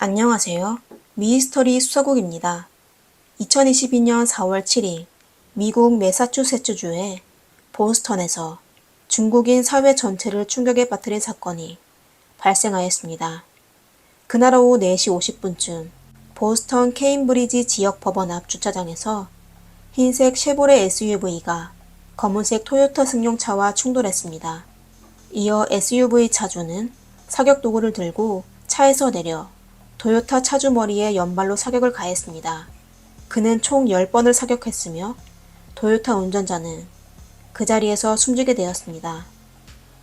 안녕하세요. 미스터리 수사국입니다. 2022년 4월 7일 미국 매사추세츠주의 보스턴에서 중국인 사회 전체를 충격에 빠뜨린 사건이 발생하였습니다. 그날 오후 4시 50분쯤 보스턴 케임브리지 지역 법원 앞 주차장에서 흰색 쉐보레 SUV가 검은색 토요타 승용차와 충돌했습니다. 이어 SUV 차주는 사격 도구를 들고 차에서 내려 토요타 차주 머리에 연발로 사격을 가했습니다. 그는 총 10번을 사격했으며 토요타 운전자는 그 자리에서 숨지게 되었습니다.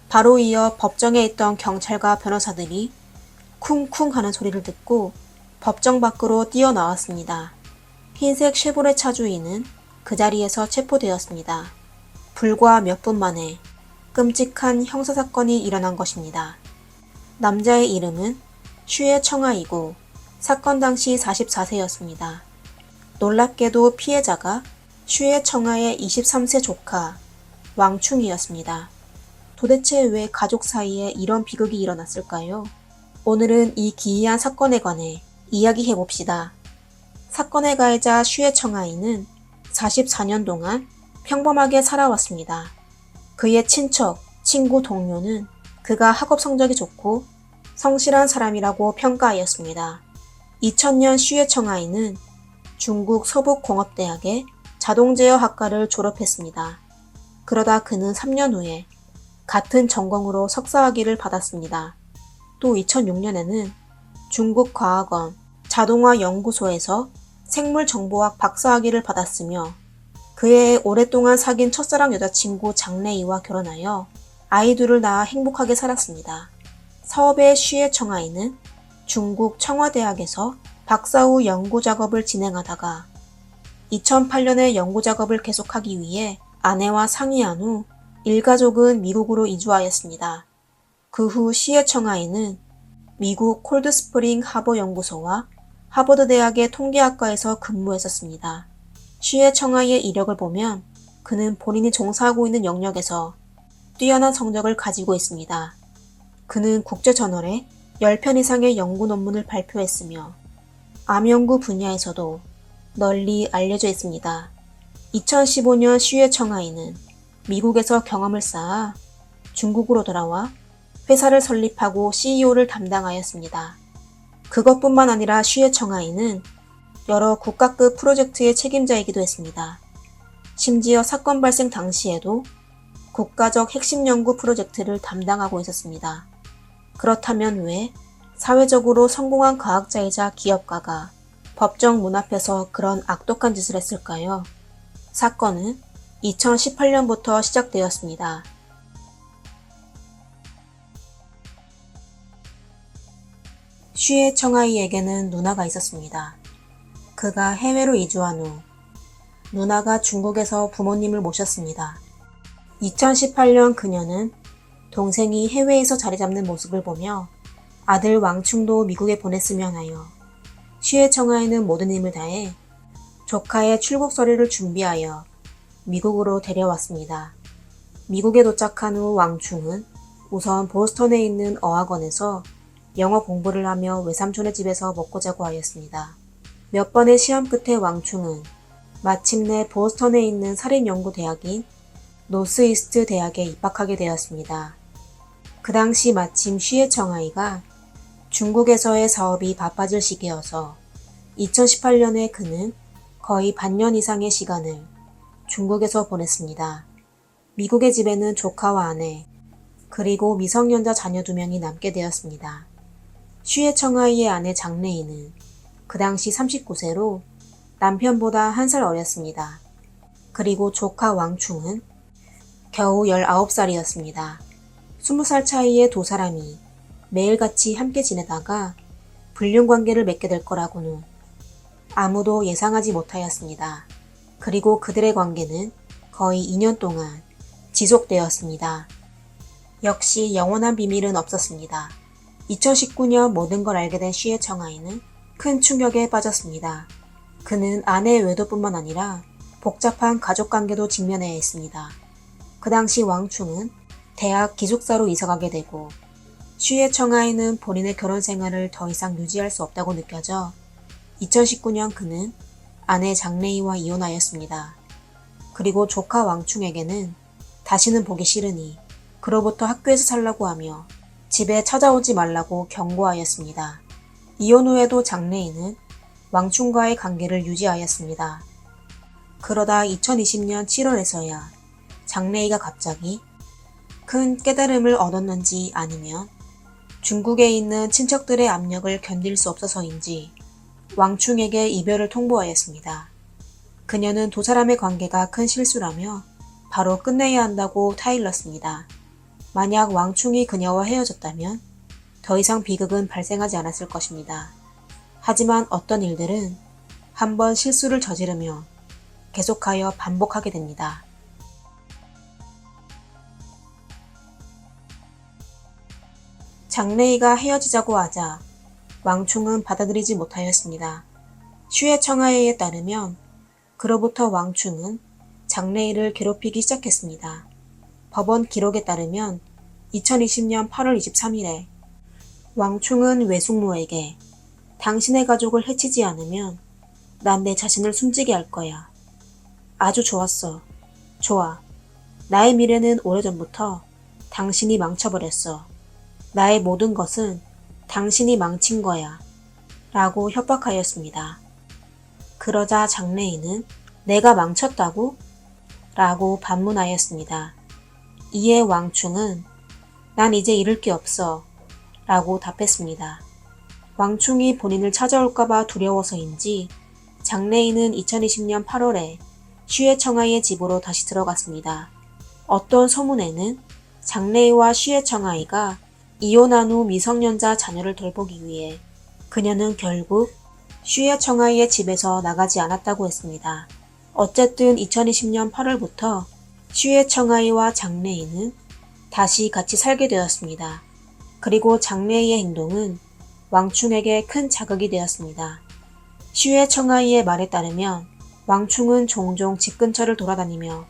바로 이어 법정에 있던 경찰과 변호사들이 쿵쿵 하는 소리를 듣고 법정 밖으로 뛰어나왔습니다. 흰색 쉐보레 차주인은 그 자리에서 체포되었습니다. 불과 몇 분 만에 끔찍한 형사사건이 일어난 것입니다. 남자의 이름은 슈에 청아이고 사건 당시 44세였습니다. 놀랍게도 피해자가 슈에 청아의 23세 조카 왕충이었습니다. 도대체 왜 가족 사이에 이런 비극이 일어났을까요? 오늘은 이 기이한 사건에 관해 이야기해봅시다. 사건의 가해자 슈에 청아이는 44년 동안 평범하게 살아왔습니다. 그의 친척, 친구, 동료는 그가 학업 성적이 좋고 성실한 사람이라고 평가하였습니다. 2000년 슈에 청아이는 중국 서북공업대학의 자동제어학과를 졸업했습니다. 그러다 그는 3년 후에 같은 전공으로 석사학위를 받았습니다. 또 2006년에는 중국과학원 자동화연구소에서 생물정보학 박사학위를 받았으며 그의 오랫동안 사귄 첫사랑 여자친구 장래이와 결혼하여 아이들을 낳아 행복하게 살았습니다. 사업의 슈에 청아이는 중국 청와대학에서 박사 후 연구작업을 진행하다가 2008년에 연구작업을 계속하기 위해 아내와 상의한 후 일가족은 미국으로 이주하였습니다. 그 후 슈에 청아이는 미국 콜드스프링 하버연구소와 하버드대학의 통계학과에서 근무했었습니다. 슈에 청아이의 이력을 보면 그는 본인이 종사하고 있는 영역에서 뛰어난 성적을 가지고 있습니다. 그는 국제저널에 10편 이상의 연구 논문을 발표했으며 암연구 분야에서도 널리 알려져 있습니다. 2015년 슈에 청아이는 미국에서 경험을 쌓아 중국으로 돌아와 회사를 설립하고 CEO를 담당하였습니다. 그것뿐만 아니라 슈에 청아이는 여러 국가급 프로젝트의 책임자이기도 했습니다. 심지어 사건 발생 당시에도 국가적 핵심 연구 프로젝트를 담당하고 있었습니다. 그렇다면 왜 사회적으로 성공한 과학자이자 기업가가 법정 문 앞에서 그런 악독한 짓을 했을까요? 사건은 2018년부터 시작되었습니다. 슈에 청아이에게는 누나가 있었습니다. 그가 해외로 이주한 후 누나가 중국에서 부모님을 모셨습니다. 2018년 그녀는 동생이 해외에서 자리 잡는 모습을 보며 아들 왕충도 미국에 보냈으면 하여 슈에 청아이는 모든 힘을 다해 조카의 출국 서류를 준비하여 미국으로 데려왔습니다. 미국에 도착한 후 왕충은 우선 보스턴에 있는 어학원에서 영어 공부를 하며 외삼촌의 집에서 먹고 자고 하였습니다. 몇 번의 시험 끝에 왕충은 마침내 보스턴에 있는 사립연구대학인 노스이스트 대학에 입학하게 되었습니다. 그 당시 마침 슈에 청아이가 중국에서의 사업이 바빠질 시기여서 2018년에 그는 거의 반년 이상의 시간을 중국에서 보냈습니다. 미국의 집에는 조카와 아내, 그리고 미성년자 자녀 2명이 남게 되었습니다. 슈에 청아이의 아내 장래이는 그 당시 39세로 남편보다 1살 어렸습니다. 그리고 조카 왕충은 겨우 19살이었습니다. 20살 차이의 두 사람이 매일같이 함께 지내다가 불륜관계를 맺게 될 거라고는 아무도 예상하지 못하였습니다. 그리고 그들의 관계는 거의 2년 동안 지속되었습니다. 역시 영원한 비밀은 없었습니다. 2019년 모든 걸 알게 된 슈에 청아이는 큰 충격에 빠졌습니다. 그는 아내의 외도뿐만 아니라 복잡한 가족관계도 직면해야 했습니다. 그 당시 왕충은 대학 기숙사로 이사가게 되고 슈의 청아이는 본인의 결혼 생활을 더 이상 유지할 수 없다고 느껴져 2019년 그는 아내 장래희와 이혼하였습니다. 그리고 조카 왕충에게는 다시는 보기 싫으니 그로부터 학교에서 살라고 하며 집에 찾아오지 말라고 경고하였습니다. 이혼 후에도 장래희는 왕충과의 관계를 유지하였습니다. 그러다 2020년 7월에서야 장래희가 갑자기 큰 깨달음을 얻었는지 아니면 중국에 있는 친척들의 압력을 견딜 수 없어서인지 왕충에게 이별을 통보하였습니다. 그녀는 두 사람의 관계가 큰 실수라며 바로 끝내야 한다고 타일렀습니다. 만약 왕충이 그녀와 헤어졌다면 더 이상 비극은 발생하지 않았을 것입니다. 하지만 어떤 일들은 한번 실수를 저지르며 계속하여 반복하게 됩니다. 장래희가 헤어지자고 하자 왕충은 받아들이지 못하였습니다. 슈의 청하에 따르면 그로부터 왕충은 장래희를 괴롭히기 시작했습니다. 법원 기록에 따르면 2020년 8월 23일에 왕충은 외숙모에게 당신의 가족을 해치지 않으면 난 내 자신을 숨지게 할 거야. 아주 좋았어. 좋아. 나의 미래는 오래전부터 당신이 망쳐버렸어. 나의 모든 것은 당신이 망친 거야. 라고 협박하였습니다. 그러자 장래희는 내가 망쳤다고? 라고 반문하였습니다. 이에 왕충은 난 이제 잃을 게 없어. 라고 답했습니다. 왕충이 본인을 찾아올까봐 두려워서인지 장래희는 2020년 8월에 슈의 청아이의 집으로 다시 들어갔습니다. 어떤 소문에는 장래희와 슈의 청아이가 이혼한 후 미성년자 자녀를 돌보기 위해 그녀는 결국 슈의 청아이의 집에서 나가지 않았다고 했습니다. 어쨌든 2020년 8월부터 슈의 청아이와 장래희는 다시 같이 살게 되었습니다. 그리고 장래희의 행동은 왕충에게 큰 자극이 되었습니다. 슈의 청아이의 말에 따르면 왕충은 종종 집 근처를 돌아다니며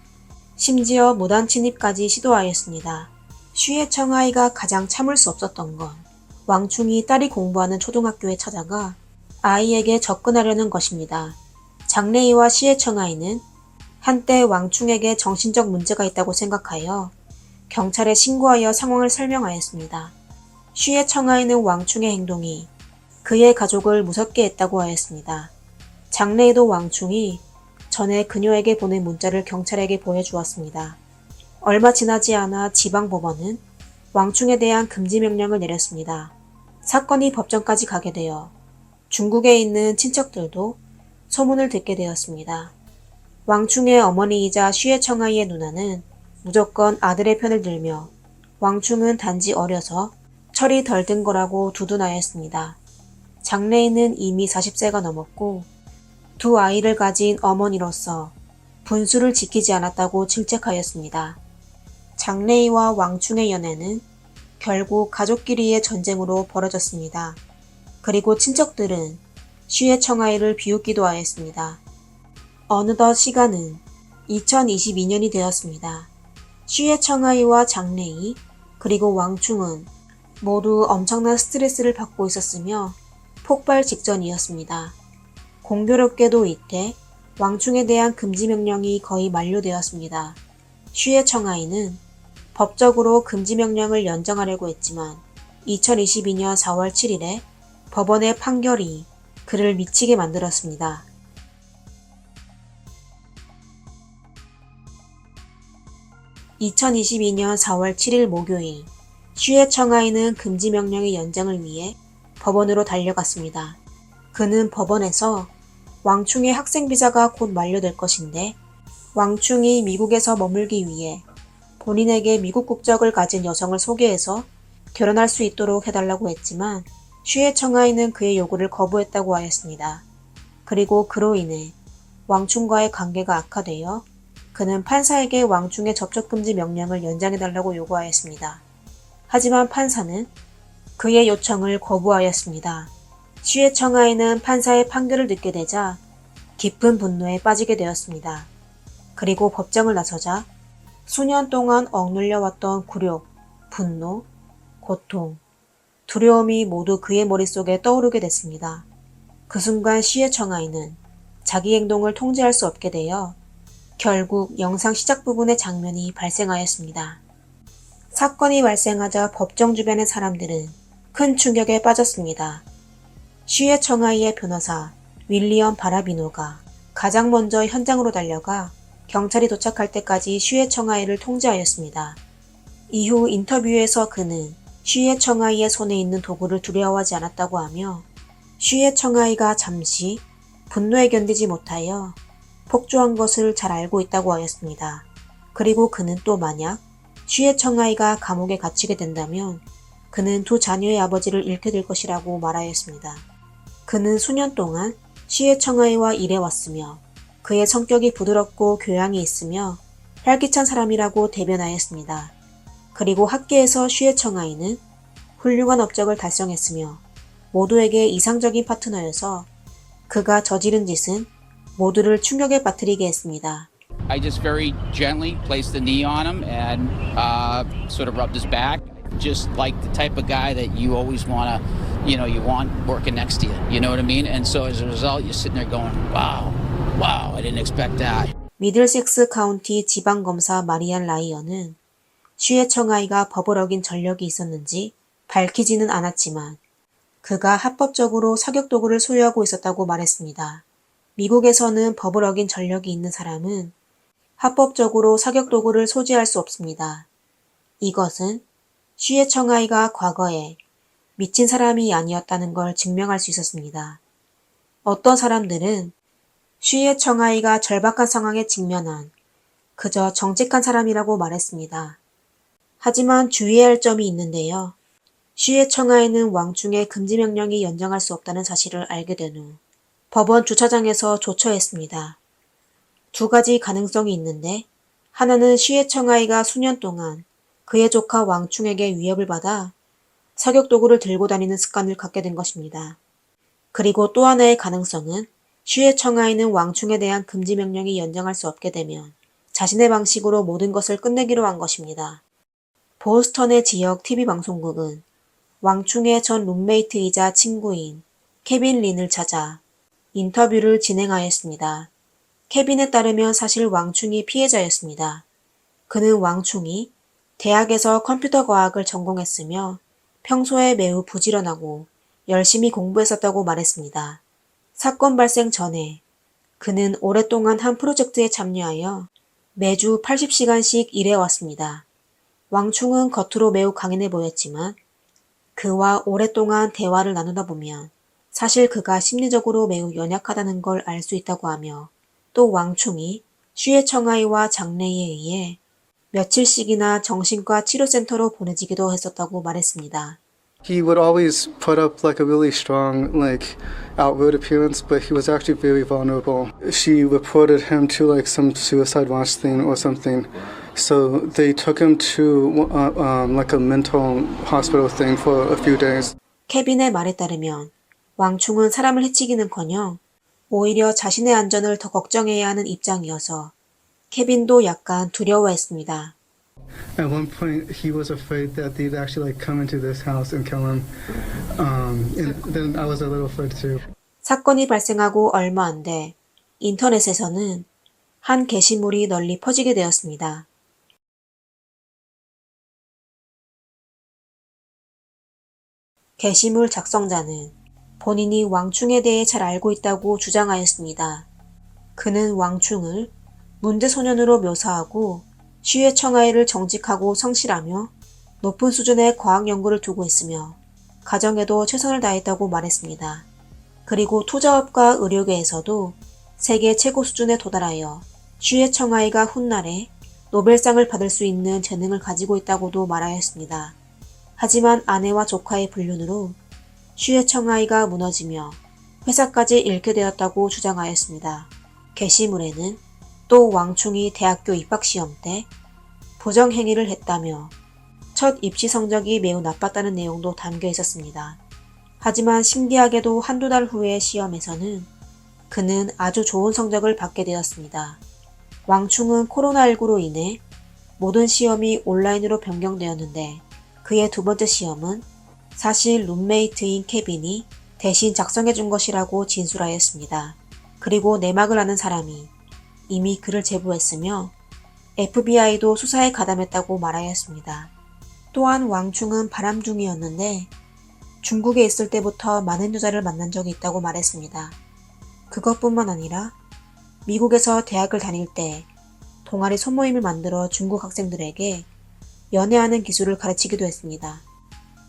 심지어 무단 침입까지 시도하였습니다. 슈의 청아이가 가장 참을 수 없었던 건 왕충이 딸이 공부하는 초등학교에 찾아가 아이에게 접근하려는 것입니다. 장래희와 슈의 청아이는 한때 왕충에게 정신적 문제가 있다고 생각하여 경찰에 신고하여 상황을 설명하였습니다. 슈의 청아이는 왕충의 행동이 그의 가족을 무섭게 했다고 하였습니다. 장래희도 왕충이 전에 그녀에게 보낸 문자를 경찰에게 보여주었습니다. 얼마 지나지 않아 지방법원은 왕충에 대한 금지 명령을 내렸습니다. 사건이 법정까지 가게 되어 중국에 있는 친척들도 소문을 듣게 되었습니다. 왕충의 어머니이자 슈의 청아이의 누나는 무조건 아들의 편을 들며 왕충은 단지 어려서 철이 덜 든 거라고 두둔하였습니다. 장래희는 이미 40세가 넘었고 두 아이를 가진 어머니로서 분수를 지키지 않았다고 질책하였습니다. 장래희와 왕충의 연애는 결국 가족끼리의 전쟁으로 벌어졌습니다. 그리고 친척들은 슈의 청아이를 비웃기도 하였습니다. 어느덧 시간은 2022년이 되었습니다. 슈의 청아이와 장래희 그리고 왕충은 모두 엄청난 스트레스를 받고 있었으며 폭발 직전이었습니다. 공교롭게도 이때 왕충에 대한 금지 명령이 거의 만료되었습니다. 슈의 청아이는 법적으로 금지 명령을 연장하려고 했지만 2022년 4월 7일에 법원의 판결이 그를 미치게 만들었습니다. (2022년 4월 7일) 목요일 슈의 청아이는 금지 명령의 연장을 위해 법원으로 달려갔습니다. 그는 법원에서 왕충의 학생 비자가 곧 만료될 것인데 왕충이 미국에서 머물기 위해 본인에게 미국 국적을 가진 여성을 소개해서 결혼할 수 있도록 해달라고 했지만 슈의 청아이는 그의 요구를 거부했다고 하였습니다. 그리고 그로 인해 왕충과의 관계가 악화되어 그는 판사에게 왕충의 접촉금지 명령을 연장해달라고 요구하였습니다. 하지만 판사는 그의 요청을 거부하였습니다. 슈의 청아이는 판사의 판결을 듣게 되자 깊은 분노에 빠지게 되었습니다. 그리고 법정을 나서자 수년 동안 억눌려왔던 굴욕, 분노, 고통, 두려움이 모두 그의 머릿속에 떠오르게 됐습니다. 그 순간 시의 청아이는 자기 행동을 통제할 수 없게 되어 결국 영상 시작 부분의 장면이 발생하였습니다. 사건이 발생하자 법정 주변의 사람들은 큰 충격에 빠졌습니다. 시의 청아이의 변호사 윌리엄 바라비노가 가장 먼저 현장으로 달려가 경찰이 도착할 때까지 시의 청아이를 통제하였습니다. 이후 인터뷰에서 그는 시의 청아이의 손에 있는 도구를 두려워하지 않았다고 하며 시의 청아이가 잠시 분노에 견디지 못하여 폭주한 것을 잘 알고 있다고 하였습니다. 그리고 그는 또 만약 시의 청아이가 감옥에 갇히게 된다면 그는 두 자녀의 아버지를 잃게 될 것이라고 말하였습니다. 그는 수년 동안 시의 청아이와 일해왔으며 그의 성격이 부드럽고 교양이 있으며 활기찬 사람이라고 대변하였습니다. 그리고 학계에서 시의 청아이는 훌륭한 업적을 달성했으며 모두에게 이상적인 파트너여서 그가 저지른 짓은 모두를 충격에 빠뜨리게 했습니다. I just very gently placed the knee on him and sort of rubbed his back, just like the type of guy that you always want to, you want working next to you. You know what I mean? And so as a result, you're sitting there going, wow, I didn't expect that. 미들섹스 카운티 지방검사 마리안 라이언은 시의 청아이가 법을 어긴 전력이 있었는지 밝히지는 않았지만 그가 합법적으로 사격 도구를 소유하고 있었다고 말했습니다. 미국에서는 법을 어긴 전력이 있는 사람은 합법적으로 사격 도구를 소지할 수 없습니다. 이것은 시의 청아이가 과거에 미친 사람이 아니었다는 걸 증명할 수 있었습니다. 어떤 사람들은 시의 청아이가 절박한 상황에 직면한 그저 정직한 사람이라고 말했습니다. 하지만 주의해야 할 점이 있는데요. 시의 청아이는 왕충의 금지 명령이 연장할 수 없다는 사실을 알게 된 후 법원 주차장에서 조처했습니다. 두 가지 가능성이 있는데 하나는 시의 청아이가 수년 동안 그의 조카 왕충에게 위협을 받아 사격 도구를 들고 다니는 습관을 갖게 된 것입니다. 그리고 또 하나의 가능성은 시의 청아이는 왕충에 대한 금지 명령이 연장할 수 없게 되면 자신의 방식으로 모든 것을 끝내기로 한 것입니다. 보스턴의 지역 TV 방송국은 왕충의 전 룸메이트이자 친구인 케빈 린을 찾아 인터뷰를 진행하였습니다. 케빈에 따르면 사실 왕충이 피해자였습니다. 그는 왕충이 대학에서 컴퓨터 과학을 전공했으며 평소에 매우 부지런하고 열심히 공부했었다고 말했습니다. 사건 발생 전에 그는 오랫동안 한 프로젝트에 참여하여 매주 80시간씩 일해왔습니다. 왕충은 겉으로 매우 강인해 보였지만 그와 오랫동안 대화를 나누다 보면 사실 그가 심리적으로 매우 연약하다는 걸 알 수 있다고 하며 또 왕충이 시의 청아이와 장래에 의해 며칠씩이나 정신과 치료센터로 보내지기도 했었다고 말했습니다. He would always put up like a really strong outward appearance, but he was actually very vulnerable. She reported him to some suicide watch thing or something. So they took him to a mental hospital thing for a few days. 케빈의 말에 따르면 왕충은 사람을 해치기는커녕 오히려 자신의 안전을 더 걱정해야 하는 입장이어서 케빈도 약간 두려워했습니다. At one point, he was afraid that they'd actually come into this house and kill him. And then I was a little afraid too. 사건이 발생하고 얼마 안 돼 인터넷에서는 한 게시물이 널리 퍼지게 되었습니다. 게시물 작성자는 본인이 왕충에 대해 잘 알고 있다고 주장하였습니다. 그는 왕충을 문제소년으로 묘사하고 시의 청아이를 정직하고 성실하며 높은 수준의 과학 연구를 두고 있으며 가정에도 최선을 다했다고 말했습니다. 그리고 투자업과 의료계에서도 세계 최고 수준에 도달하여 시의 청아이가 훗날에 노벨상을 받을 수 있는 재능을 가지고 있다고도 말하였습니다. 하지만 아내와 조카의 불륜으로 시의 청아이가 무너지며 회사까지 잃게 되었다고 주장하였습니다. 게시물에는 또 왕충이 대학교 입학시험 때 부정행위를 했다며 첫 입시 성적이 매우 나빴다는 내용도 담겨 있었습니다. 하지만 신기하게도 한두 달 후의 시험에서는 그는 아주 좋은 성적을 받게 되었습니다. 왕충은 코로나19로 인해 모든 시험이 온라인으로 변경되었는데 그의 두 번째 시험은 사실 룸메이트인 케빈이 대신 작성해 준 것이라고 진술하였습니다. 그리고 내막을 아는 사람이 이미 그를 제보했으며 FBI도 수사에 가담했다고 말하였습니다. 또한 왕충은 바람둥이였는데 중국에 있을 때부터 많은 여자를 만난 적이 있다고 말했습니다. 그것뿐만 아니라 미국에서 대학을 다닐 때 동아리 소모임을 만들어 중국 학생들에게 연애하는 기술을 가르치기도 했습니다.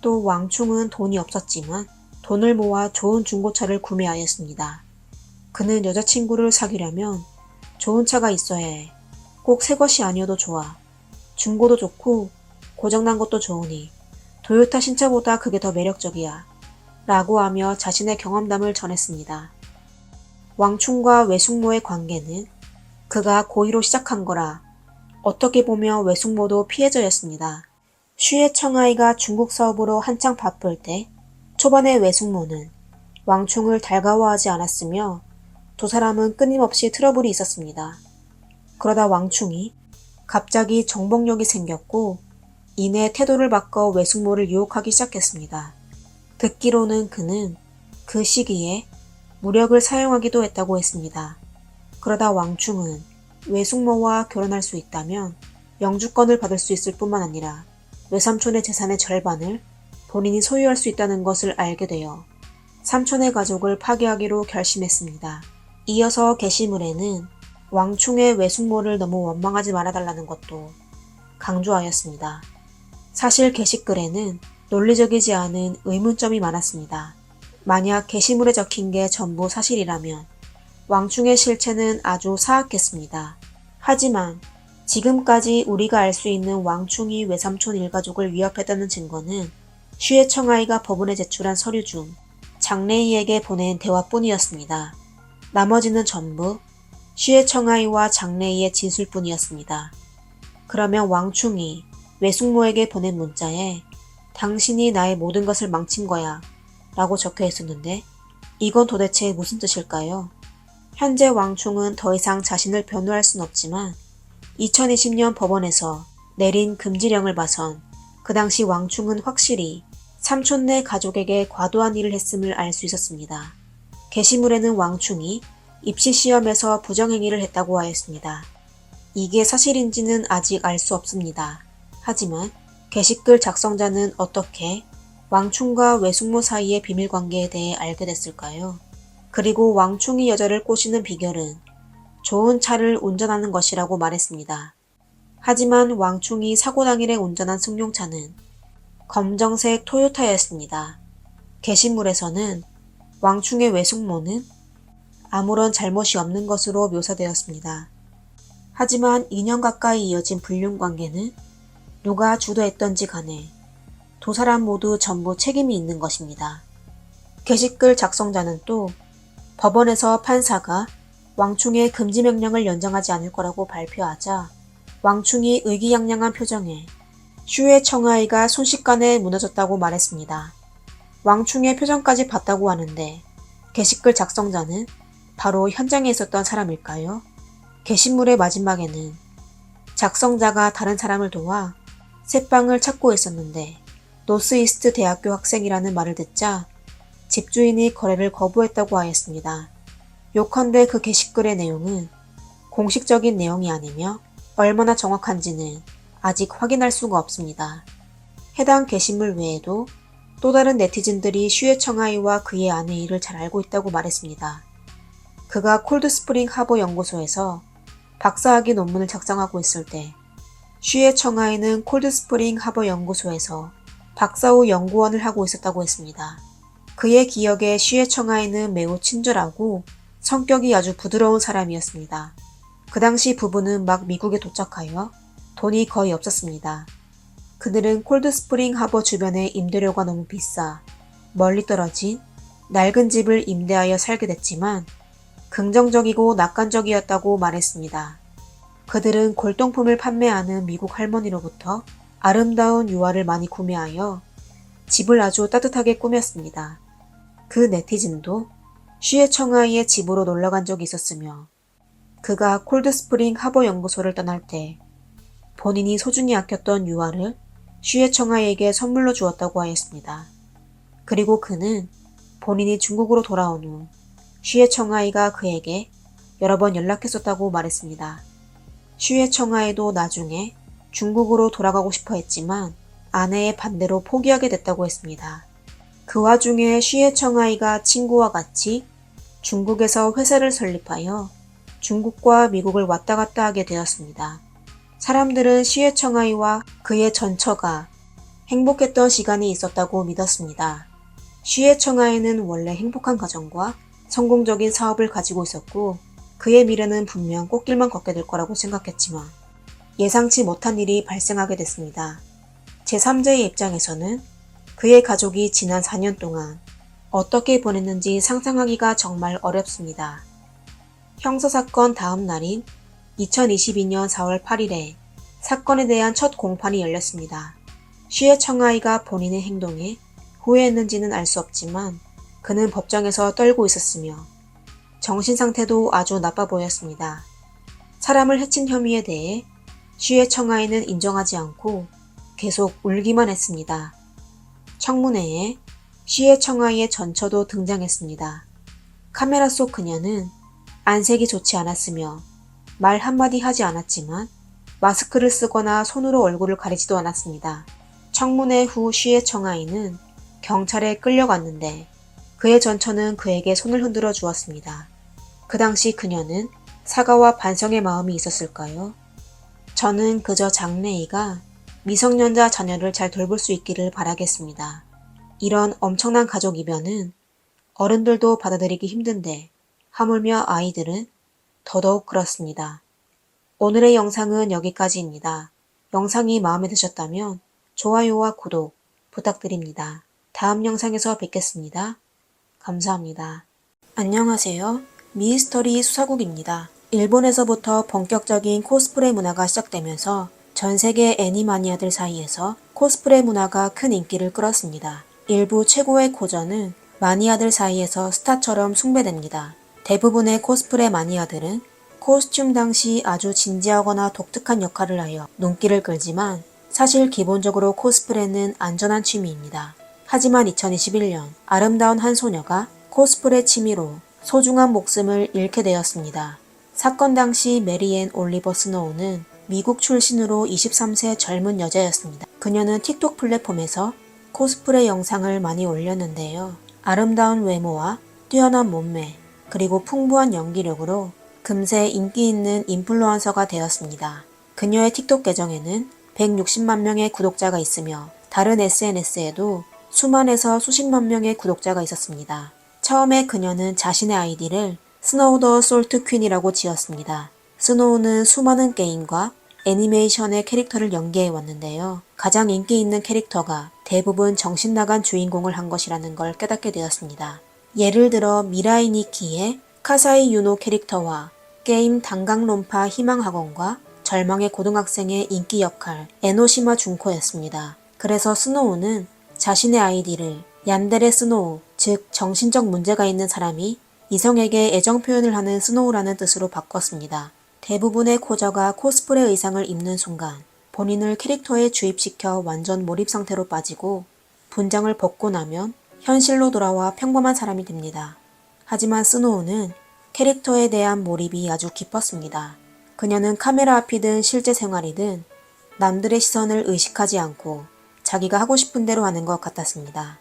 또 왕충은 돈이 없었지만 돈을 모아 좋은 중고차를 구매하였습니다. 그는 여자친구를 사귀려면 좋은 차가 있어야 해. 꼭 새 것이 아니어도 좋아. 중고도 좋고 고장난 것도 좋으니 도요타 신차보다 그게 더 매력적이야. 라고 하며 자신의 경험담을 전했습니다. 왕충과 외숙모의 관계는 그가 고의로 시작한 거라 어떻게 보면 외숙모도 피해자였습니다. 슈의 청아이가 중국 사업으로 한창 바쁠 때 초반에 외숙모는 왕충을 달가워하지 않았으며 두 사람은 끊임없이 트러블이 있었습니다. 그러다 왕충이 갑자기 정복력이 생겼고 이내 태도를 바꿔 외숙모를 유혹하기 시작했습니다. 듣기로는 그는 그 시기에 무력을 사용하기도 했다고 했습니다. 그러다 왕충은 외숙모와 결혼할 수 있다면 영주권을 받을 수 있을 뿐만 아니라 외삼촌의 재산의 절반을 본인이 소유할 수 있다는 것을 알게 되어 삼촌의 가족을 파괴하기로 결심했습니다. 이어서 게시물에는 왕충의 외숙모를 너무 원망하지 말아달라는 것도 강조하였습니다. 사실 게시글에는 논리적이지 않은 의문점이 많았습니다. 만약 게시물에 적힌 게 전부 사실이라면 왕충의 실체는 아주 사악했습니다. 하지만 지금까지 우리가 알 수 있는 왕충이 외삼촌 일가족을 위협했다는 증거는 슈의 청아이가 법원에 제출한 서류 중 장래희에게 보낸 대화뿐이었습니다. 나머지는 전부 슈의 청아이와 장래희의 진술뿐이었습니다. 그러면 왕충이 외숙모에게 보낸 문자에 당신이 나의 모든 것을 망친 거야 라고 적혀 있었는데 이건 도대체 무슨 뜻일까요? 현재 왕충은 더 이상 자신을 변호할 순 없지만 2020년 법원에서 내린 금지령을 봐선 그 당시 왕충은 확실히 삼촌네 가족에게 과도한 일을 했음을 알 수 있었습니다. 게시물에는 왕충이 입시시험에서 부정행위를 했다고 하였습니다. 이게 사실인지는 아직 알 수 없습니다. 하지만 게시글 작성자는 어떻게 왕충과 외숙모 사이의 비밀관계에 대해 알게 됐을까요? 그리고 왕충이 여자를 꼬시는 비결은 좋은 차를 운전하는 것이라고 말했습니다. 하지만 왕충이 사고 당일에 운전한 승용차는 검정색 토요타였습니다. 게시물에서는 왕충의 외숙모는 아무런 잘못이 없는 것으로 묘사되었습니다. 하지만 2년 가까이 이어진 불륜관계는 누가 주도했던지 간에 두 사람 모두 전부 책임이 있는 것입니다. 게시글 작성자는 또 법원에서 판사가 왕충의 금지 명령을 연장하지 않을 거라고 발표하자 왕충이 의기양양한 표정에 슈의 청아이가 순식간에 무너졌다고 말했습니다. 왕충의 표정까지 봤다고 하는데 게시글 작성자는 바로 현장에 있었던 사람일까요? 게시물의 마지막에는 작성자가 다른 사람을 도와 새빵을 찾고 있었는데 노스이스트 대학교 학생이라는 말을 듣자 집주인이 거래를 거부했다고 하였습니다. 요컨대 그 게시글의 내용은 공식적인 내용이 아니며 얼마나 정확한지는 아직 확인할 수가 없습니다. 해당 게시물 외에도 또 다른 네티즌들이 슈의 청아이와 그의 아내의 일을 잘 알고 있다고 말했습니다. 그가 콜드스프링 하버 연구소에서 박사학위 논문을 작성하고 있을 때 슈의 청아이는 콜드스프링 하버 연구소에서 박사 후 연구원을 하고 있었다고 했습니다. 그의 기억에 슈의 청아이는 매우 친절하고 성격이 아주 부드러운 사람이었습니다. 그 당시 부부는 막 미국에 도착하여 돈이 거의 없었습니다. 그들은 콜드스프링 하버 주변에 임대료가 너무 비싸 멀리 떨어진 낡은 집을 임대하여 살게 됐지만 긍정적이고 낙관적이었다고 말했습니다. 그들은 골동품을 판매하는 미국 할머니로부터 아름다운 유화를 많이 구매하여 집을 아주 따뜻하게 꾸몄습니다. 그 네티즌도 슈의 청아이의 집으로 놀러간 적이 있었으며 그가 콜드스프링 하버 연구소를 떠날 때 본인이 소중히 아꼈던 유화를 슈의 청아이에게 선물로 주었다고 하였습니다. 그리고 그는 본인이 중국으로 돌아온 후 슈에 청아이가 그에게 여러 번 연락했었다고 말했습니다. 슈에 청아이도 나중에 중국으로 돌아가고 싶어 했지만 아내의 반대로 포기하게 됐다고 했습니다. 그 와중에 슈에 청아이가 친구와 같이 중국에서 회사를 설립하여 중국과 미국을 왔다 갔다 하게 되었습니다. 사람들은 슈에 청아이와 그의 전처가 행복했던 시간이 있었다고 믿었습니다. 슈에 청아이는 원래 행복한 가정과 성공적인 사업을 가지고 있었고 그의 미래는 분명 꽃길만 걷게 될 거라고 생각했지만 예상치 못한 일이 발생하게 됐습니다. 제3자의 입장에서는 그의 가족이 지난 4년 동안 어떻게 보냈는지 상상하기가 정말 어렵습니다. 형사사건 다음 날인 2022년 4월 8일에 사건에 대한 첫 공판이 열렸습니다. 슈에 청아이가 본인의 행동에 후회했는지는 알 수 없지만 그는 법정에서 떨고 있었으며 정신 상태도 아주 나빠 보였습니다. 사람을 해친 혐의에 대해 슈에 청아이는 인정하지 않고 계속 울기만 했습니다. 청문회에 슈에 청아이의 전처도 등장했습니다. 카메라 속 그녀는 안색이 좋지 않았으며 말 한마디 하지 않았지만 마스크를 쓰거나 손으로 얼굴을 가리지도 않았습니다. 청문회 후 슈에 청아이는 경찰에 끌려갔는데 그의 전처는 그에게 손을 흔들어 주었습니다. 그 당시 그녀는 사과와 반성의 마음이 있었을까요? 저는 그저 장래희가 미성년자 자녀를 잘 돌볼 수 있기를 바라겠습니다. 이런 엄청난 가족 이변은 어른들도 받아들이기 힘든데 하물며 아이들은 더더욱 그렇습니다. 오늘의 영상은 여기까지입니다. 영상이 마음에 드셨다면 좋아요와 구독 부탁드립니다. 다음 영상에서 뵙겠습니다. 감사합니다. 안녕하세요. 미스터리 수사국입니다. 일본에서부터 본격적인 코스프레 문화가 시작되면서 전 세계 애니마니아들 사이에서 코스프레 문화가 큰 인기를 끌었습니다. 일부 최고의 고전은 마니아들 사이에서 스타처럼 숭배됩니다. 대부분의 코스프레 마니아들은 코스튬 당시 아주 진지하거나 독특한 역할을 하여 눈길을 끌지만 사실 기본적으로 코스프레는 안전한 취미입니다. 하지만 2021년 아름다운 한 소녀가 코스프레 취미로 소중한 목숨을 잃게 되었습니다. 사건 당시 메리앤 올리버 스노우는 미국 출신으로 23세 젊은 여자였습니다. 그녀는 틱톡 플랫폼에서 코스프레 영상을 많이 올렸는데요. 아름다운 외모와 뛰어난 몸매, 그리고 풍부한 연기력으로 금세 인기 있는 인플루언서가 되었습니다. 그녀의 틱톡 계정에는 160만 명의 구독자가 있으며 다른 SNS에도 수만에서 수십만 명의 구독자가 있었습니다. 처음에 그녀는 자신의 아이디를 스노우 더 솔트 퀸이라고 지었습니다. 스노우는 수많은 게임과 애니메이션의 캐릭터를 연기해 왔는데요. 가장 인기 있는 캐릭터가 대부분 정신나간 주인공을 한 것이라는 걸 깨닫게 되었습니다. 예를 들어 미라이 니키의 카사이 유노 캐릭터와 게임 단강론파 희망학원과 절망의 고등학생의 인기 역할 에노시마 준코였습니다. 그래서 스노우는 자신의 아이디를 얀데레 스노우, 즉 정신적 문제가 있는 사람이 이성에게 애정 표현을 하는 스노우라는 뜻으로 바꿨습니다. 대부분의 코저가 코스프레 의상을 입는 순간 본인을 캐릭터에 주입시켜 완전 몰입 상태로 빠지고 분장을 벗고 나면 현실로 돌아와 평범한 사람이 됩니다. 하지만 스노우는 캐릭터에 대한 몰입이 아주 깊었습니다. 그녀는 카메라 앞이든 실제 생활이든 남들의 시선을 의식하지 않고 자기가 하고 싶은 대로 하는 것 같았습니다.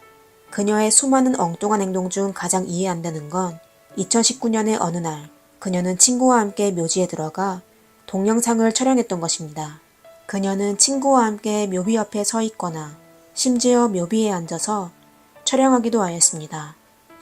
그녀의 수많은 엉뚱한 행동 중 가장 이해 안 되는 건 2019년의 어느 날 그녀는 친구와 함께 묘지에 들어가 동영상을 촬영했던 것입니다. 그녀는 친구와 함께 묘비 옆에 서 있거나 심지어 묘비에 앉아서 촬영하기도 하였습니다.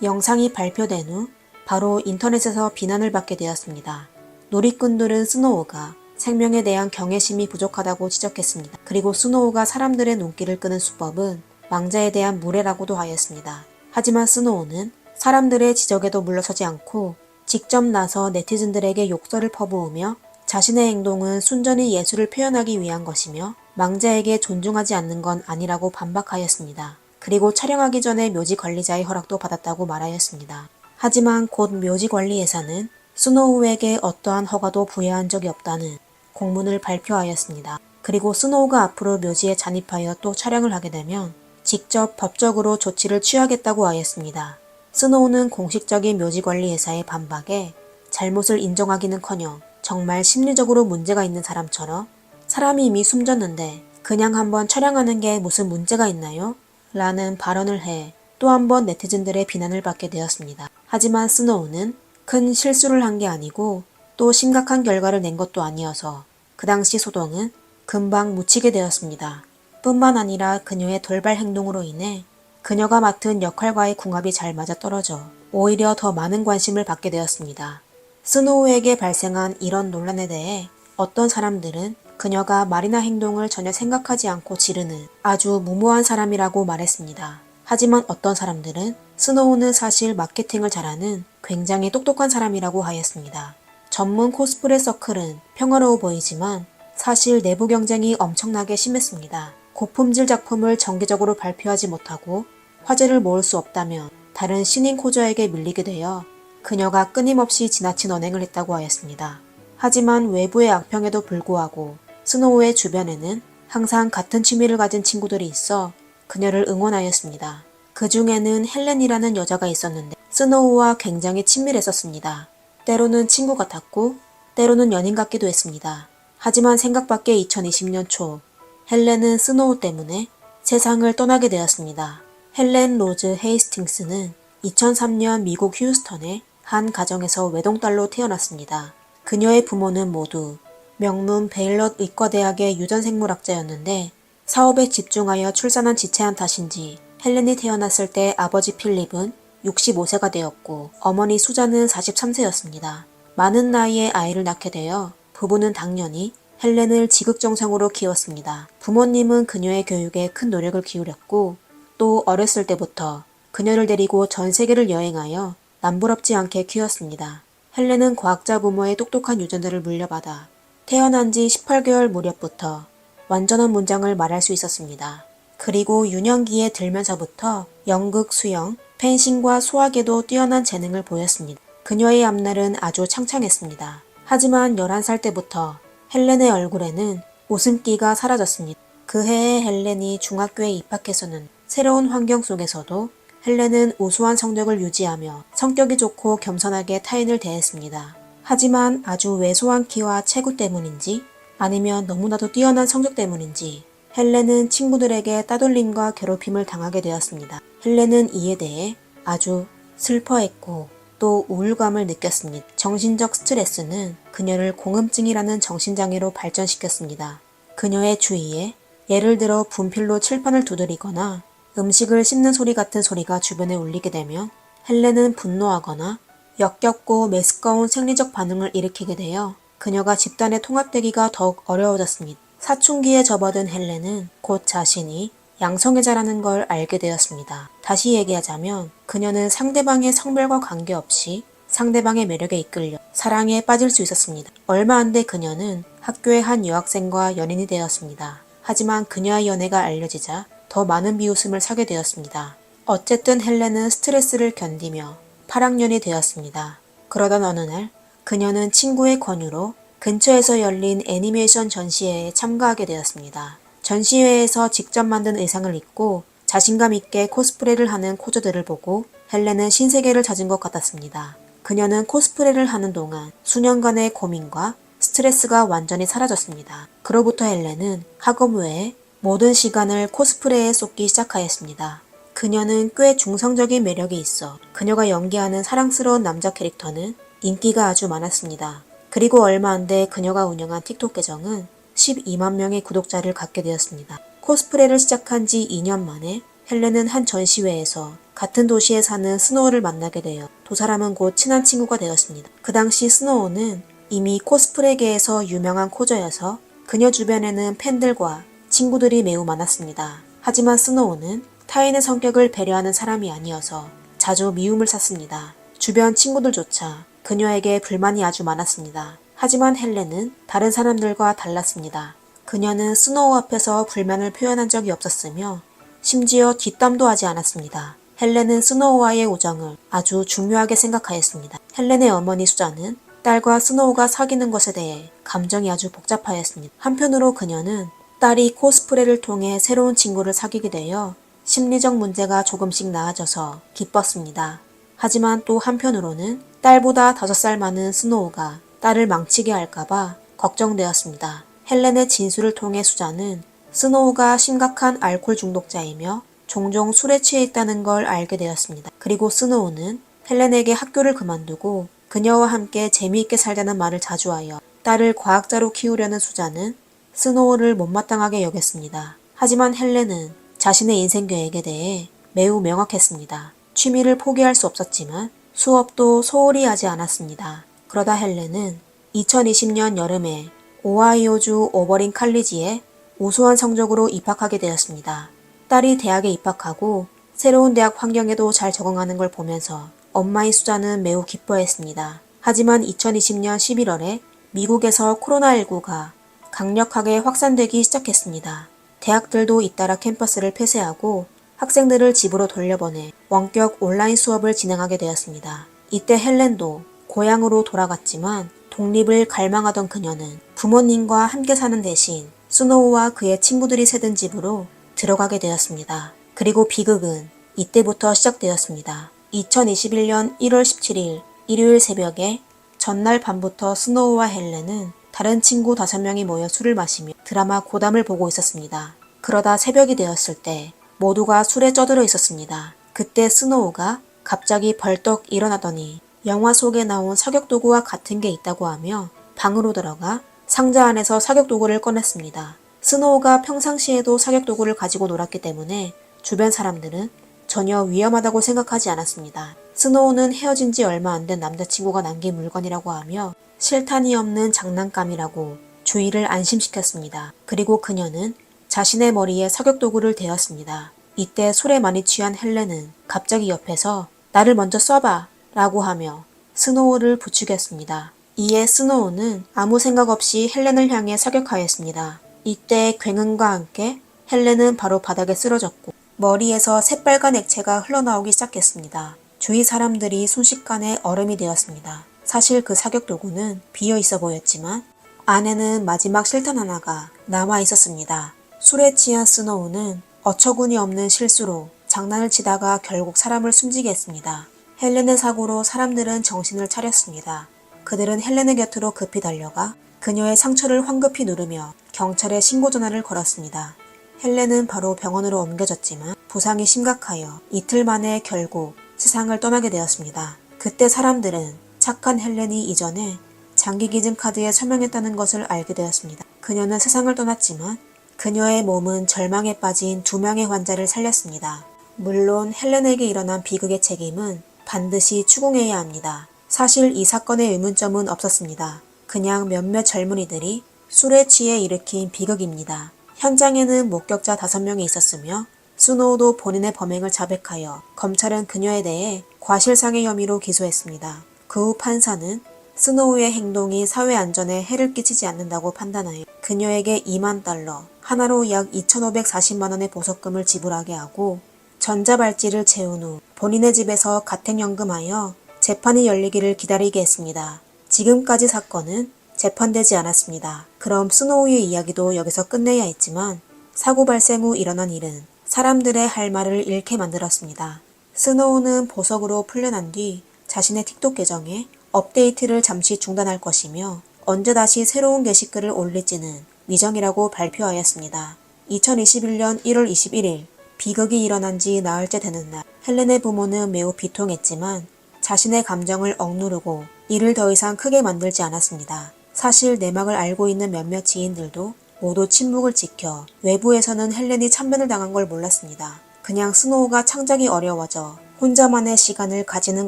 영상이 발표된 후 바로 인터넷에서 비난을 받게 되었습니다. 놀이꾼들은 스노우가 생명에 대한 경외심이 부족하다고 지적했습니다. 그리고 스노우가 사람들의 눈길을 끄는 수법은 망자에 대한 무례라고도 하였습니다. 하지만 스노우는 사람들의 지적에도 물러서지 않고 직접 나서 네티즌들에게 욕설을 퍼부으며 자신의 행동은 순전히 예술을 표현하기 위한 것이며 망자에게 존중하지 않는 건 아니라고 반박하였습니다. 그리고 촬영하기 전에 묘지 관리자의 허락도 받았다고 말하였습니다. 하지만 곧 묘지 관리회사는 스노우에게 어떠한 허가도 부여한 적이 없다는 공문을 발표하였습니다. 그리고 스노우가 앞으로 묘지에 잔입하여 또 촬영을 하게 되면 직접 법적으로 조치를 취하겠다고 하였습니다. 스노우는 공식적인 묘지관리회사의 반박에 잘못을 인정하기는커녕 정말 심리적으로 문제가 있는 사람처럼 사람이 이미 숨졌는데 그냥 한번 촬영하는 게 무슨 문제가 있나요? 라는 발언을 해 또 한 번 네티즌들의 비난을 받게 되었습니다. 하지만 스노우는 큰 실수를 한 게 아니고 또 심각한 결과를 낸 것도 아니어서 그 당시 소동은 금방 묻히게 되었습니다. 뿐만 아니라 그녀의 돌발 행동으로 인해 그녀가 맡은 역할과의 궁합이 잘 맞아떨어져 오히려 더 많은 관심을 받게 되었습니다. 스노우에게 발생한 이런 논란에 대해 어떤 사람들은 그녀가 말이나 행동을 전혀 생각하지 않고 지르는 아주 무모한 사람이라고 말했습니다. 하지만 어떤 사람들은 스노우는 사실 마케팅을 잘하는 굉장히 똑똑한 사람이라고 하였습니다. 전문 코스프레 서클은 평화로워 보이지만 사실 내부 경쟁이 엄청나게 심했습니다. 고품질 작품을 정기적으로 발표하지 못하고 화제를 모을 수 없다면 다른 신인 코저에게 밀리게 되어 그녀가 끊임없이 지나친 언행을 했다고 하였습니다. 하지만 외부의 악평에도 불구하고 스노우의 주변에는 항상 같은 취미를 가진 친구들이 있어 그녀를 응원하였습니다. 그 중에는 헬렌이라는 여자가 있었는데 스노우와 굉장히 친밀했었습니다. 때로는 친구 같았고 때로는 연인 같기도 했습니다. 하지만 생각밖의 2020년 초 헬렌은 스노우 때문에 세상을 떠나게 되었습니다. 헬렌 로즈 헤이스팅스는 2003년 미국 휴스턴의 한 가정에서 외동딸로 태어났습니다. 그녀의 부모는 모두 명문 베일럿 의과대학의 유전생물학자였는데 사업에 집중하여 출산한 지체한 탓인지 헬렌이 태어났을 때 아버지 필립은 65세가 되었고 어머니 수잔은 43세였습니다. 많은 나이에 아이를 낳게 되어 부부는 당연히 헬렌을 지극정성으로 키웠습니다. 부모님은 그녀의 교육에 큰 노력을 기울였고 또 어렸을 때부터 그녀를 데리고 전 세계를 여행하여 남부럽지 않게 키웠습니다. 헬렌은 과학자 부모의 똑똑한 유전들을 물려받아 태어난 지 18개월 무렵부터 완전한 문장을 말할 수 있었습니다. 그리고 유년기에 들면서부터 연극, 수영, 펜싱과 수학에도 뛰어난 재능을 보였습니다. 그녀의 앞날은 아주 창창했습니다. 하지만 11살 때부터 헬렌의 얼굴에는 웃음기가 사라졌습니다. 그 해에 헬렌이 중학교에 입학했었는 새로운 환경 속에서도 헬렌은 우수한 성적을 유지하며 성격이 좋고 겸손하게 타인을 대했습니다. 하지만 아주 왜소한 키와 체구 때문인지 아니면 너무나도 뛰어난 성적 때문인지 헬렌은 친구들에게 따돌림과 괴롭힘을 당하게 되었습니다. 헬렌은 이에 대해 아주 슬퍼했고 또 우울감을 느꼈습니다. 정신적 스트레스는 그녀를 공음증이라는 정신장애로 발전시켰습니다. 그녀의 주위에 예를 들어 분필로 칠판을 두드리거나 음식을 씹는 소리 같은 소리가 주변에 울리게 되면 헬렌은 분노하거나 역겹고 매스꺼운 생리적 반응을 일으키게 되어 그녀가 집단에 통합되기가 더욱 어려워졌습니다. 사춘기에 접어든 헬렌은 곧 자신이 양성애자라는 걸 알게 되었습니다. 다시 얘기하자면 그녀는 상대방의 성별과 관계없이 상대방의 매력에 이끌려 사랑에 빠질 수 있었습니다. 얼마 안 돼 그녀는 학교의 한 여학생과 연인이 되었습니다. 하지만 그녀의 연애가 알려지자 더 많은 비웃음을 사게 되었습니다. 어쨌든 헬렌은 스트레스를 견디며 8학년이 되었습니다. 그러던 어느 날 그녀는 친구의 권유로 근처에서 열린 애니메이션 전시회에 참가하게 되었습니다. 전시회에서 직접 만든 의상을 입고 자신감 있게 코스프레를 하는 코저들을 보고 헬렌은 신세계를 찾은 것 같았습니다. 그녀는 코스프레를 하는 동안 수년간의 고민과 스트레스가 완전히 사라졌습니다. 그로부터 헬렌은 학업 외에 모든 시간을 코스프레에 쏟기 시작하였습니다. 그녀는 꽤 중성적인 매력이 있어 그녀가 연기하는 사랑스러운 남자 캐릭터는 인기가 아주 많았습니다. 그리고 얼마 안 돼 그녀가 운영한 틱톡 계정은 12만 명의 구독자를 갖게 되었습니다. 코스프레를 시작한 지 2년 만에 헬렌은 한 전시회에서 같은 도시에 사는 스노우를 만나게 되어 두 사람은 곧 친한 친구가 되었습니다. 그 당시 스노우는 이미 코스프레계에서 유명한 코저여서 그녀 주변에는 팬들과 친구들이 매우 많았습니다. 하지만 스노우는 타인의 성격을 배려하는 사람이 아니어서 자주 미움을 샀습니다. 주변 친구들조차 그녀에게 불만이 아주 많았습니다. 하지만 헬렌은 다른 사람들과 달랐습니다. 그녀는 스노우 앞에서 불만을 표현한 적이 없었으며 심지어 뒷담도 하지 않았습니다. 헬렌은 스노우와의 우정을 아주 중요하게 생각하였습니다. 헬렌의 어머니 수잔은 딸과 스노우가 사귀는 것에 대해 감정이 아주 복잡하였습니다. 한편으로 그녀는 딸이 코스프레를 통해 새로운 친구를 사귀게 되어 심리적 문제가 조금씩 나아져서 기뻤습니다. 하지만 또 한편으로는 딸보다 5살 많은 스노우가 딸을 망치게 할까봐 걱정되었습니다. 헬렌의 진술을 통해 수자는 스노우가 심각한 알코올 중독자이며 종종 술에 취해 있다는 걸 알게 되었습니다. 그리고 스노우는 헬렌에게 학교를 그만두고 그녀와 함께 재미있게 살자는 말을 자주 하여 딸을 과학자로 키우려는 수자는 스노우를 못마땅하게 여겼습니다. 하지만 헬렌은 자신의 인생 계획에 대해 매우 명확했습니다. 취미를 포기할 수 없었지만 수업도 소홀히 하지 않았습니다. 그러다 헬렌은 2020년 여름에 오하이오주 오버린 칼리지에 우수한 성적으로 입학하게 되었습니다. 딸이 대학에 입학하고 새로운 대학 환경에도 잘 적응하는 걸 보면서 엄마인 수자는 매우 기뻐했습니다. 하지만 2020년 11월에 미국에서 코로나19가 강력하게 확산되기 시작했습니다. 대학들도 잇따라 캠퍼스를 폐쇄하고 학생들을 집으로 돌려보내 원격 온라인 수업을 진행하게 되었습니다. 이때 헬렌도 고향으로 돌아갔지만 독립을 갈망하던 그녀는 부모님과 함께 사는 대신 스노우와 그의 친구들이 세든 집으로 들어가게 되었습니다. 그리고 비극은 이때부터 시작되었습니다. 2021년 1월 17일 일요일 새벽에 전날 밤부터 스노우와 헬렌은 다른 친구 5명이 모여 술을 마시며 드라마 고담을 보고 있었습니다. 그러다 새벽이 되었을 때 모두가 술에 쪄들어 있었습니다. 그때 스노우가 갑자기 벌떡 일어나더니 영화 속에 나온 사격도구와 같은 게 있다고 하며 방으로 들어가 상자 안에서 사격도구를 꺼냈습니다. 스노우가 평상시에도 사격도구를 가지고 놀았기 때문에 주변 사람들은 전혀 위험하다고 생각하지 않았습니다. 스노우는 헤어진 지 얼마 안 된 남자친구가 남긴 물건이라고 하며 실탄이 없는 장난감이라고 주위를 안심시켰습니다. 그리고 그녀는 자신의 머리에 사격도구를 대었습니다. 이때 술에 많이 취한 헬렌은 갑자기 옆에서 나를 먼저 쏴봐 라고 하며 스노우를 부추겼습니다. 이에 스노우는 아무 생각 없이 헬렌을 향해 사격하였습니다. 이때 굉음과 함께 헬렌은 바로 바닥에 쓰러졌고 머리에서 새빨간 액체가 흘러나오기 시작했습니다. 주위 사람들이 순식간에 얼음이 되었습니다. 사실 그 사격도구는 비어 있어 보였지만 안에는 마지막 실탄 하나가 남아 있었습니다. 술에 취한 스노우는 어처구니 없는 실수로 장난을 치다가 결국 사람을 숨지게 했습니다. 헬렌의 사고로 사람들은 정신을 차렸습니다. 그들은 헬렌의 곁으로 급히 달려가 그녀의 상처를 황급히 누르며 경찰에 신고 전화를 걸었습니다. 헬렌은 바로 병원으로 옮겨졌지만 부상이 심각하여 이틀 만에 결국 세상을 떠나게 되었습니다. 그때 사람들은 착한 헬렌이 이전에 장기 기증 카드에 서명했다는 것을 알게 되었습니다. 그녀는 세상을 떠났지만 그녀의 몸은 절망에 빠진 2명의 환자를 살렸습니다. 물론 헬렌에게 일어난 비극의 책임은 반드시 추궁해야 합니다. 사실 이 사건의 의문점은 없었습니다. 그냥 몇몇 젊은이들이 술에 취해 일으킨 비극입니다. 현장에는 목격자 5명이 있었으며 스노우도 본인의 범행을 자백하여 검찰은 그녀에 대해 과실상해 혐의로 기소했습니다. 그 후 판사는 스노우의 행동이 사회 안전에 해를 끼치지 않는다고 판단하여 그녀에게 2만 달러, 하나로 약 2,540만 원의 보석금을 지불하게 하고 전자발찌를 채운 후 본인의 집에서 가택연금하여 재판이 열리기를 기다리게 했습니다. 지금까지 사건은 재판되지 않았습니다. 그럼 스노우의 이야기도 여기서 끝내야 했지만 사고 발생 후 일어난 일은 사람들의 할 말을 잃게 만들었습니다. 스노우는 보석으로 풀려난 뒤 자신의 틱톡 계정에 업데이트를 잠시 중단할 것이며 언제 다시 새로운 게시글을 올릴지는 미정이라고 발표하였습니다. 2021년 1월 21일 비극이 일어난 지 나흘째 되는 날 헬렌의 부모는 매우 비통했지만 자신의 감정을 억누르고 이를 더 이상 크게 만들지 않았습니다. 사실 내막을 알고 있는 몇몇 지인들도 모두 침묵을 지켜 외부에서는 헬렌이 참변을 당한 걸 몰랐습니다. 그냥 스노우가 창작이 어려워져 혼자만의 시간을 가지는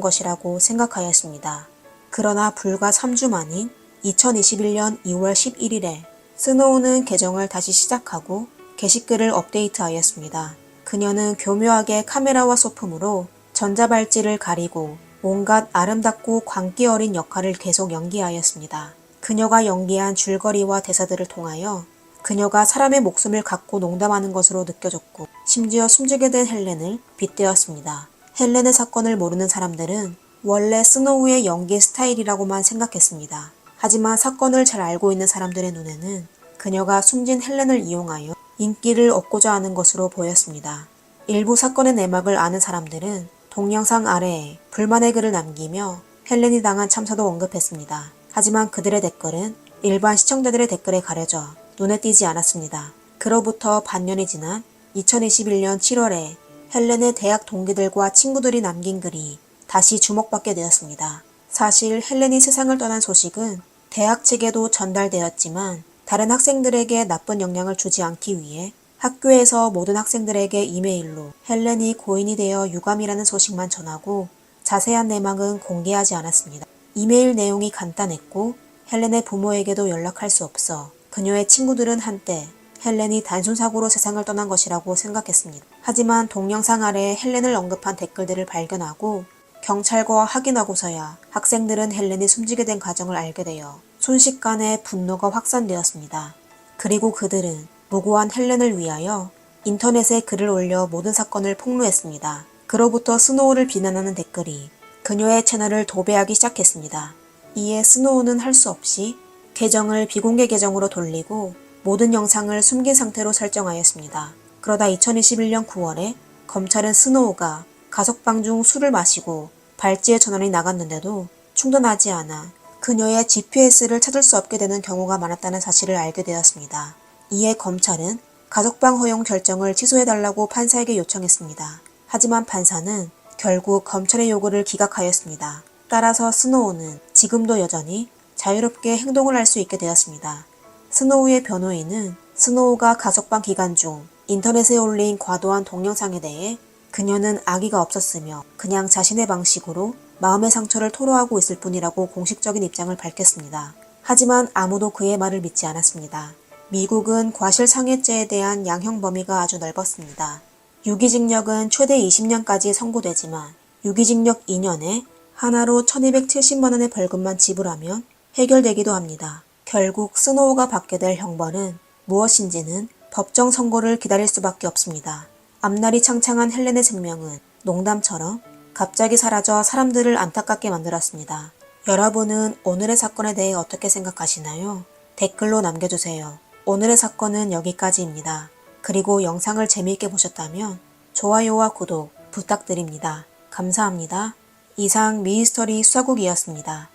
것이라고 생각하였습니다. 그러나 불과 3주 만인 2021년 2월 11일에 스노우는 계정을 다시 시작하고 게시글을 업데이트하였습니다. 그녀는 교묘하게 카메라와 소품으로 전자발찌를 가리고 온갖 아름답고 광기 어린 역할을 계속 연기하였습니다. 그녀가 연기한 줄거리와 대사들을 통하여 그녀가 사람의 목숨을 갖고 농담하는 것으로 느껴졌고 심지어 숨지게 된 헬렌을 빗대었습니다. 헬렌의 사건을 모르는 사람들은 원래 스노우의 연기 스타일이라고만 생각했습니다. 하지만 사건을 잘 알고 있는 사람들의 눈에는 그녀가 숨진 헬렌을 이용하여 인기를 얻고자 하는 것으로 보였습니다. 일부 사건의 내막을 아는 사람들은 동영상 아래에 불만의 글을 남기며 헬렌이 당한 참사도 언급했습니다. 하지만 그들의 댓글은 일반 시청자들의 댓글에 가려져 눈에 띄지 않았습니다. 그로부터 반년이 지난 2021년 7월에 헬렌의 대학 동기들과 친구들이 남긴 글이 다시 주목받게 되었습니다. 사실 헬렌이 세상을 떠난 소식은 대학 측에도 전달되었지만 다른 학생들에게 나쁜 영향을 주지 않기 위해 학교에서 모든 학생들에게 이메일로 헬렌이 고인이 되어 유감이라는 소식만 전하고 자세한 내막은 공개하지 않았습니다. 이메일 내용이 간단했고 헬렌의 부모에게도 연락할 수 없어 그녀의 친구들은 한때 헬렌이 단순 사고로 세상을 떠난 것이라고 생각했습니다. 하지만 동영상 아래 헬렌을 언급한 댓글들을 발견하고 경찰과 확인하고서야 학생들은 헬렌이 숨지게 된 과정을 알게 되어 순식간에 분노가 확산되었습니다. 그리고 그들은 무고한 헬렌을 위하여 인터넷에 글을 올려 모든 사건을 폭로했습니다. 그로부터 스노우를 비난하는 댓글이 그녀의 채널을 도배하기 시작했습니다. 이에 스노우는 할 수 없이 계정을 비공개 계정으로 돌리고 모든 영상을 숨긴 상태로 설정하였습니다. 그러다 2021년 9월에 검찰은 스노우가 가석방 중 술을 마시고 발찌의 전원이 나갔는데도 충전하지 않아 그녀의 GPS를 찾을 수 없게 되는 경우가 많았다는 사실을 알게 되었습니다. 이에 검찰은 가석방 허용 결정을 취소해달라고 판사에게 요청했습니다. 하지만 판사는 결국 검찰의 요구를 기각하였습니다. 따라서 스노우는 지금도 여전히 자유롭게 행동을 할 수 있게 되었습니다. 스노우의 변호인은 스노우가 가석방 기간 중 인터넷에 올린 과도한 동영상에 대해 그녀는 악의가 없었으며 그냥 자신의 방식으로 마음의 상처를 토로하고 있을 뿐이라고 공식적인 입장을 밝혔습니다. 하지만 아무도 그의 말을 믿지 않았습니다. 미국은 과실상해죄에 대한 양형 범위가 아주 넓었습니다. 유기징역은 최대 20년까지 선고되지만 유기징역 2년에 하나로 1270만 원의 벌금만 지불하면 해결되기도 합니다. 결국 스노우가 받게 될 형벌은 무엇인지는 법정 선고를 기다릴 수밖에 없습니다. 앞날이 창창한 헬렌의 생명은 농담처럼 갑자기 사라져 사람들을 안타깝게 만들었습니다. 여러분은 오늘의 사건에 대해 어떻게 생각하시나요? 댓글로 남겨주세요. 오늘의 사건은 여기까지입니다. 그리고 영상을 재미있게 보셨다면 좋아요와 구독 부탁드립니다. 감사합니다. 이상 미스터리 수사국이었습니다.